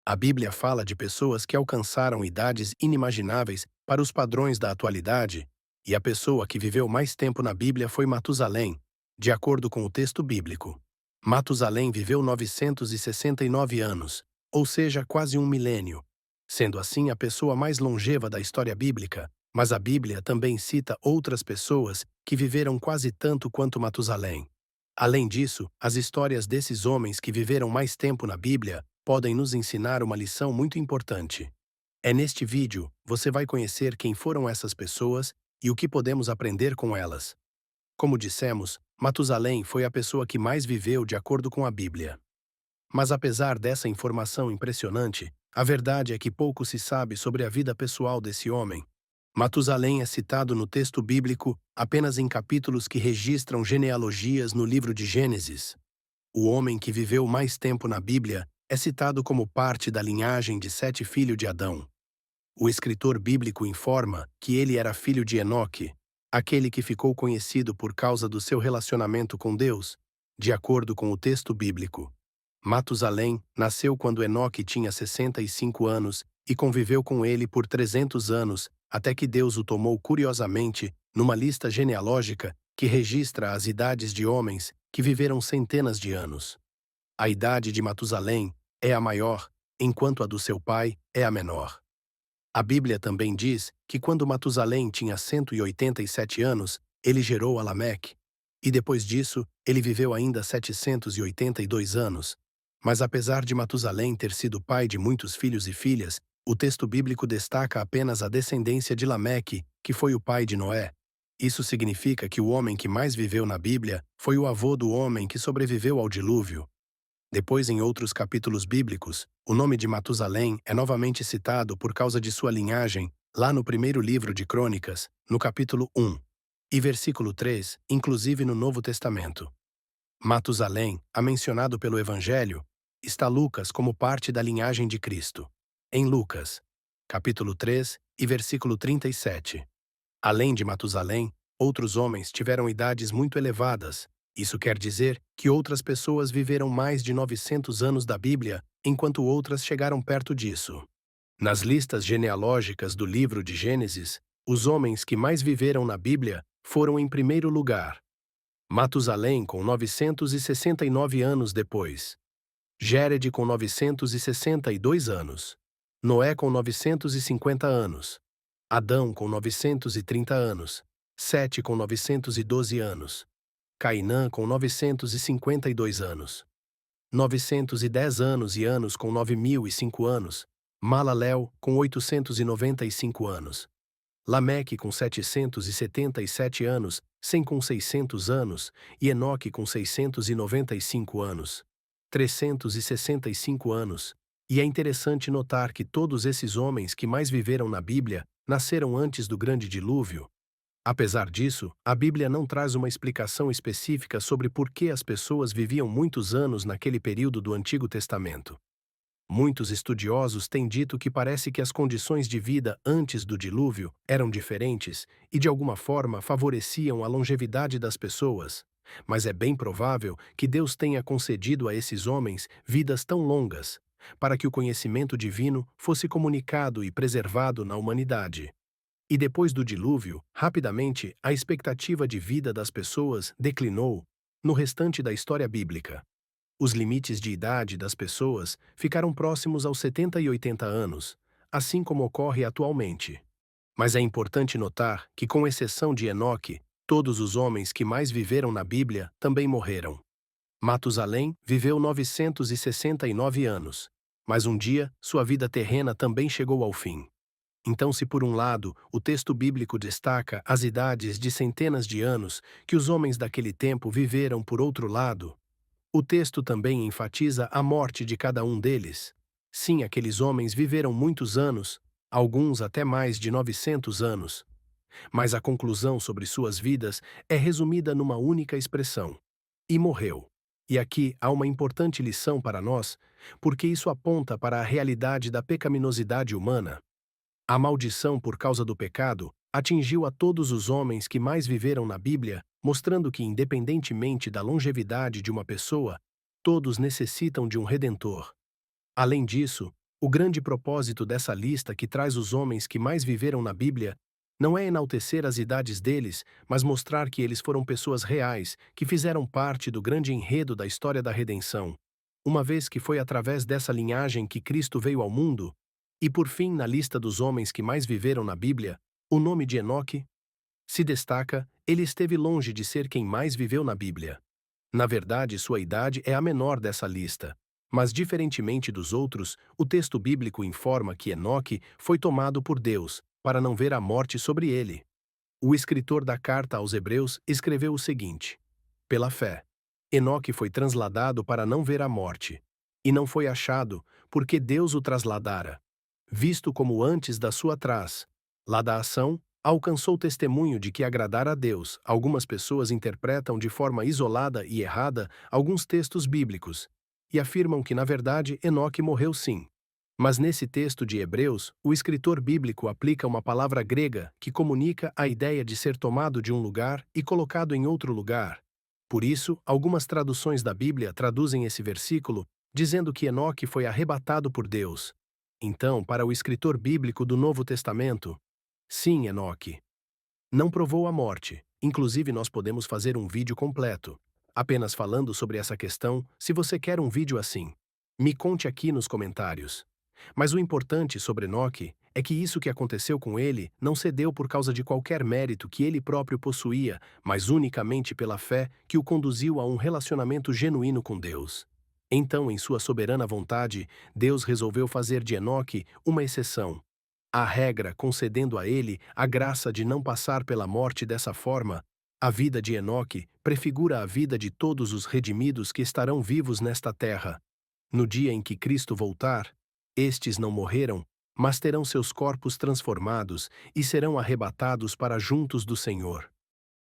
A Bíblia fala de pessoas que alcançaram idades inimagináveis para os padrões da atualidade, e a pessoa que viveu mais tempo na Bíblia foi Matusalém, de acordo com o texto bíblico. Matusalém viveu 969 anos, ou seja, quase um milênio, sendo assim a pessoa mais longeva da história bíblica, mas a Bíblia também cita outras pessoas que viveram quase tanto quanto Matusalém. Além disso, as histórias desses homens que viveram mais tempo na Bíblia podem nos ensinar uma lição muito importante. É neste vídeo, você vai conhecer quem foram essas pessoas e o que podemos aprender com elas. Como dissemos, Matusalém foi a pessoa que mais viveu de acordo com a Bíblia. Mas apesar dessa informação impressionante, a verdade é que pouco se sabe sobre a vida pessoal desse homem. Matusalém é citado no texto bíblico apenas em capítulos que registram genealogias no livro de Gênesis. O homem que viveu mais tempo na Bíblia é citado como parte da linhagem de Sete, filho de Adão. O escritor bíblico informa que ele era filho de Enoque, aquele que ficou conhecido por causa do seu relacionamento com Deus, de acordo com o texto bíblico. Matusalém nasceu quando Enoque tinha 65 anos e conviveu com ele por 300 anos, até que Deus o tomou curiosamente numa lista genealógica que registra as idades de homens que viveram centenas de anos. A idade de Matusalém é a maior, enquanto a do seu pai é a menor. A Bíblia também diz que quando Matusalém tinha 187 anos, ele gerou a Lameque, e depois disso, ele viveu ainda 782 anos. Mas apesar de Matusalém ter sido pai de muitos filhos e filhas, o texto bíblico destaca apenas a descendência de Lameque, que foi o pai de Noé. Isso significa que o homem que mais viveu na Bíblia foi o avô do homem que sobreviveu ao dilúvio. Depois, em outros capítulos bíblicos, o nome de Matusalém é novamente citado por causa de sua linhagem, lá no primeiro livro de Crônicas, no capítulo 1, e versículo 3, inclusive no Novo Testamento. Matusalém, a mencionado pelo Evangelho, está Lucas como parte da linhagem de Cristo. Em Lucas, capítulo 3 e versículo 37. Além de Matusalém, outros homens tiveram idades muito elevadas. Isso quer dizer que outras pessoas viveram mais de 900 anos da Bíblia, enquanto outras chegaram perto disso. Nas listas genealógicas do livro de Gênesis, os homens que mais viveram na Bíblia foram em primeiro lugar Matusalém com 969 anos depois, Jéred com 962 anos, Noé com 950 anos, Adão com 930 anos, Sete com 912 anos, Cainã com 952 anos, 910 anos e anos com 9005 anos, Malaléu com 895 anos, Lameque com 777 anos, Sem com 600 anos, e Enoque com 695 anos, 365 anos. E é interessante notar que todos esses homens que mais viveram na Bíblia nasceram antes do grande dilúvio. Apesar disso, a Bíblia não traz uma explicação específica sobre por que as pessoas viviam muitos anos naquele período do Antigo Testamento. Muitos estudiosos têm dito que parece que as condições de vida antes do dilúvio eram diferentes e, de alguma forma, favoreciam a longevidade das pessoas. Mas é bem provável que Deus tenha concedido a esses homens vidas tão longas, para que o conhecimento divino fosse comunicado e preservado na humanidade. E depois do dilúvio, rapidamente, a expectativa de vida das pessoas declinou no restante da história bíblica. Os limites de idade das pessoas ficaram próximos aos 70 e 80 anos, assim como ocorre atualmente. Mas é importante notar que, com exceção de Enoque, todos os homens que mais viveram na Bíblia também morreram. Matusalém viveu 969 anos, mas um dia sua vida terrena também chegou ao fim. Então, se por um lado o texto bíblico destaca as idades de centenas de anos que os homens daquele tempo viveram, por outro lado, o texto também enfatiza a morte de cada um deles. Sim, aqueles homens viveram muitos anos, alguns até mais de 900 anos. Mas a conclusão sobre suas vidas é resumida numa única expressão: e morreu. E aqui há uma importante lição para nós, porque isso aponta para a realidade da pecaminosidade humana. A maldição por causa do pecado atingiu a todos os homens que mais viveram na Bíblia, mostrando que, independentemente da longevidade de uma pessoa, todos necessitam de um redentor. Além disso, O grande propósito dessa lista que traz os homens que mais viveram na Bíblia não é enaltecer as idades deles, mas mostrar que eles foram pessoas reais, que fizeram parte do grande enredo da história da redenção, uma vez que foi através dessa linhagem que Cristo veio ao mundo. E por fim, na lista dos homens que mais viveram na Bíblia, o nome de Enoque se destaca. Ele esteve longe de ser quem mais viveu na Bíblia. Na verdade, sua idade é a menor dessa lista. Mas, diferentemente dos outros, o texto bíblico informa que Enoque foi tomado por Deus, para não ver a morte sobre ele. O escritor da carta aos Hebreus escreveu o seguinte: pela fé, Enoque foi trasladado para não ver a morte. E não foi achado, porque Deus o trasladara. Visto como antes da sua ladação, alcançou testemunho de que agradara a Deus. Algumas pessoas interpretam de forma isolada e errada alguns textos bíblicos e afirmam que, na verdade, Enoque morreu sim. Mas nesse texto de Hebreus, o escritor bíblico aplica uma palavra grega que comunica a ideia de ser tomado de um lugar e colocado em outro lugar. Por isso, algumas traduções da Bíblia traduzem esse versículo dizendo que Enoque foi arrebatado por Deus. Então, para o escritor bíblico do Novo Testamento, sim, Enoque não provou a morte. Inclusive, nós podemos fazer um vídeo completo, apenas falando sobre essa questão. Se você quer um vídeo assim, me conte aqui nos comentários. Mas o importante sobre Enoque é que isso que aconteceu com ele não se deu por causa de qualquer mérito que ele próprio possuía, mas unicamente pela fé que o conduziu a um relacionamento genuíno com Deus. Então, em sua soberana vontade, Deus resolveu fazer de Enoque uma exceção. A regra concedendo a ele a graça de não passar pela morte dessa forma. A vida de Enoque prefigura a vida de todos os redimidos que estarão vivos nesta terra. No dia em que Cristo voltar, estes não morreram, mas terão seus corpos transformados e serão arrebatados para juntos do Senhor.